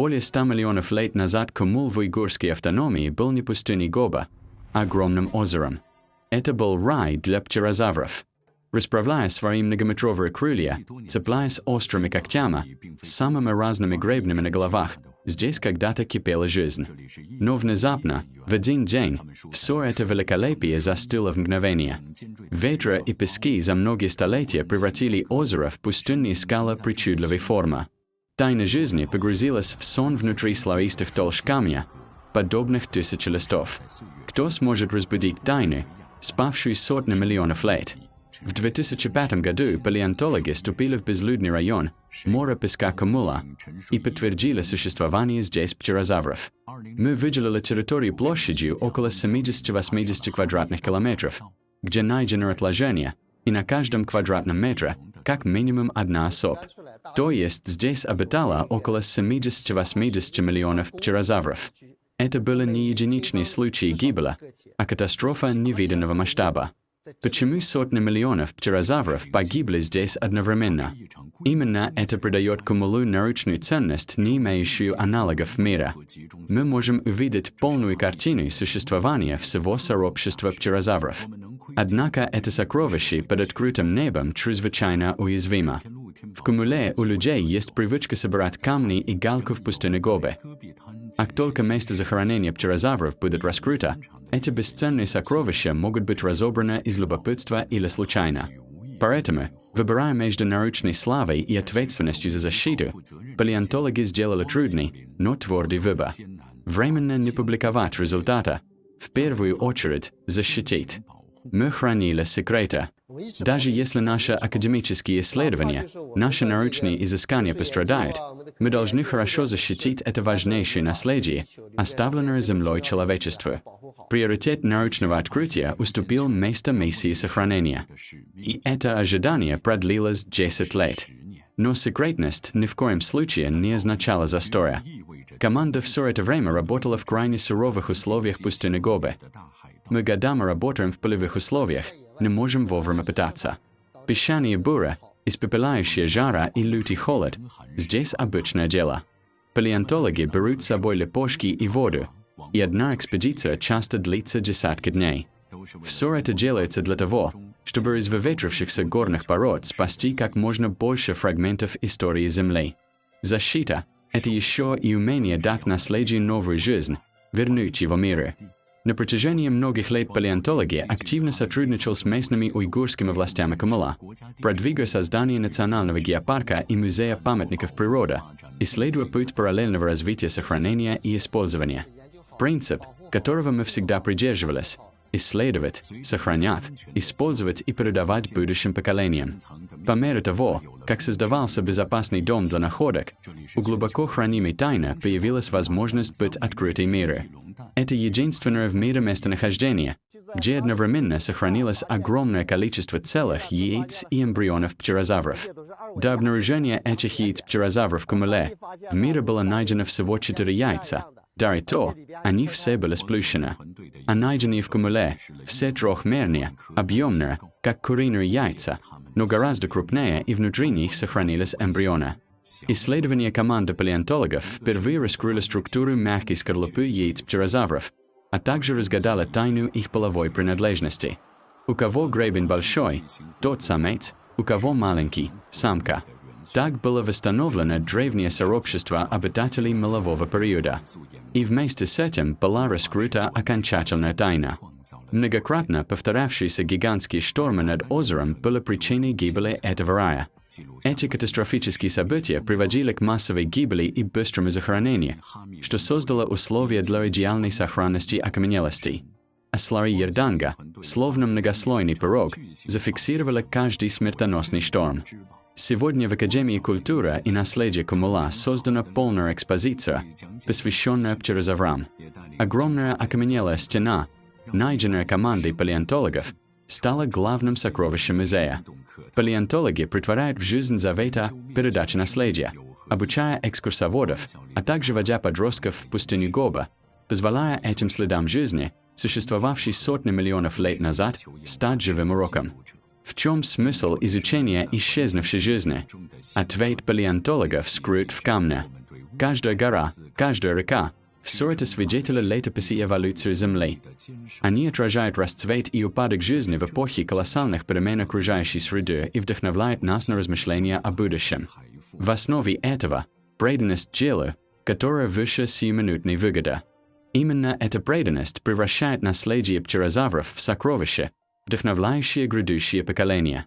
Более 100 миллионов лет назад Кумул в Уйгурской автономии был не пустыней Гоба, а огромным озером. Это был рай для птерозавров. Расправляя свои многометровые крылья, цепляясь острыми когтями, с самыми разными гребнями на головах, здесь когда-то кипела жизнь. Но внезапно, в один день, все это великолепие застыло в мгновение. Ветры и пески за многие столетия превратили озеро в пустынные скалы причудливой формы. Тайна жизни погрузилась в сон внутри слоистых толщ камня, подобных тысячи листов. Кто сможет разбудить тайны, спавшие сотни миллионов лет? В 2005 году палеонтологи ступили в безлюдный район, море песка Кумула, и подтвердили существование здесь птерозавров. Мы выделили территорию площадью около 70-80 квадратных километров, где найдено отложение, и на каждом квадратном метре как минимум одна особь. То есть здесь обитало около 70-80 миллионов птерозавров. Это были не единичные случаи гибели, а катастрофа невиданного масштаба. Почему сотни миллионов птерозавров погибли здесь одновременно? Именно это придает Кумулу научную ценность, не имеющую аналогов в мире. Мы можем увидеть полную картину существования всего сообщества птерозавров. Однако это сокровище под открытым небом чрезвычайно уязвимо. В Кумуле у людей есть привычка собирать камни и галку в пустыне Гобе. Как только место захоронения птерозавров будет раскрыто, эти бесценные сокровища могут быть разобраны из любопытства или случайно. Поэтому, выбирая между научной славой и ответственностью за защиту, палеонтологи сделали трудный, но твердый выбор. Временно не публиковать результаты, в первую очередь защитить. Мы хранили секреты. Даже если наши академические исследования, наши научные изыскания пострадают, мы должны хорошо защитить это важнейшее наследие, оставленное землей человечеству. Приоритет научного открытия уступил место миссии сохранения. И это ожидание продлилось 10 лет. Но секретность ни в коем случае не означала застоя. Команда все это время работала в крайне суровых условиях пустыни Гобе. Мы годами работаем в полевых условиях, не можем вовремя питаться. Песчаные буры, испепеляющие жара и лютый холод – здесь обычное дело. Палеонтологи берут с собой лепешки и воду, и одна экспедиция часто длится десятки дней. Все это делается для того, чтобы из выветрившихся горных пород спасти как можно больше фрагментов истории Земли. Защита – это еще и умение дать наследию новую жизнь, вернуть его миру. На протяжении многих лет палеонтологи активно сотрудничал с местными уйгурскими властями Кумула, продвигая создание национального геопарка и музея памятников природы, исследуя путь параллельного развития сохранения и использования. Принцип, которого мы всегда придерживались – исследовать, сохранять, использовать и передавать будущим поколениям. По мере того, как создавался безопасный дом для находок, у глубоко хранимой тайны появилась возможность быть открытой миру. Это единственное в мире местонахождение, где одновременно сохранилось огромное количество целых яиц и эмбрионов птерозавров. До обнаружения этих яиц птерозавров в Кумуле в мире было найдено всего 4 яйца, да и то, они все были сплющены. А найденные в Кумуле все трехмерные, объемные, как куриные яйца, но гораздо крупнее, и внутри них сохранились эмбрионы. Исследования команды палеонтологов впервые раскрыли структуру мягкой скорлупы яиц птерозавров, а также разгадали тайну их половой принадлежности. У кого гребень большой, тот самец, у кого маленький – самка. Так было восстановлено древнее сообщество обитателей мелового периода. И вместе с этим была раскрыта окончательная тайна. Многократно повторявшиеся гигантские штормы над озером были причиной гибели этого рая. Эти катастрофические события приводили к массовой гибели и быстрому захоронению, что создало условия для идеальной сохранности окаменелостей. А слои Ерданга, словно многослойный пирог, зафиксировали каждый смертоносный шторм. Сегодня в Академии культуры и наследия Кумула создана полная экспозиция, посвященная птерозаврам. Огромная окаменелая стена, найденная командой палеонтологов, стала главным сокровищем музея. Палеонтологи претворяют в жизнь завета передачи наследия, обучая экскурсоводов, а также водя подростков в пустыню Гоба, позволяя этим следам жизни, существовавшей сотни миллионов лет назад, стать живым уроком. В чем смысл изучения исчезнувшей жизни? Ответ палеонтологов скрыт в камне. каждая гора, каждая река – все это свидетели летописи эволюции Земли. Они отражают расцвет и упадок жизни в эпохе колоссальных перемен окружающей среды и вдохновляют нас на размышления о будущем. В основе этого – преданность делу, которая выше сиюминутной выгоды. Именно эта преданность превращает наследие птерозавров в сокровище, вдохновляющее грядущие поколения.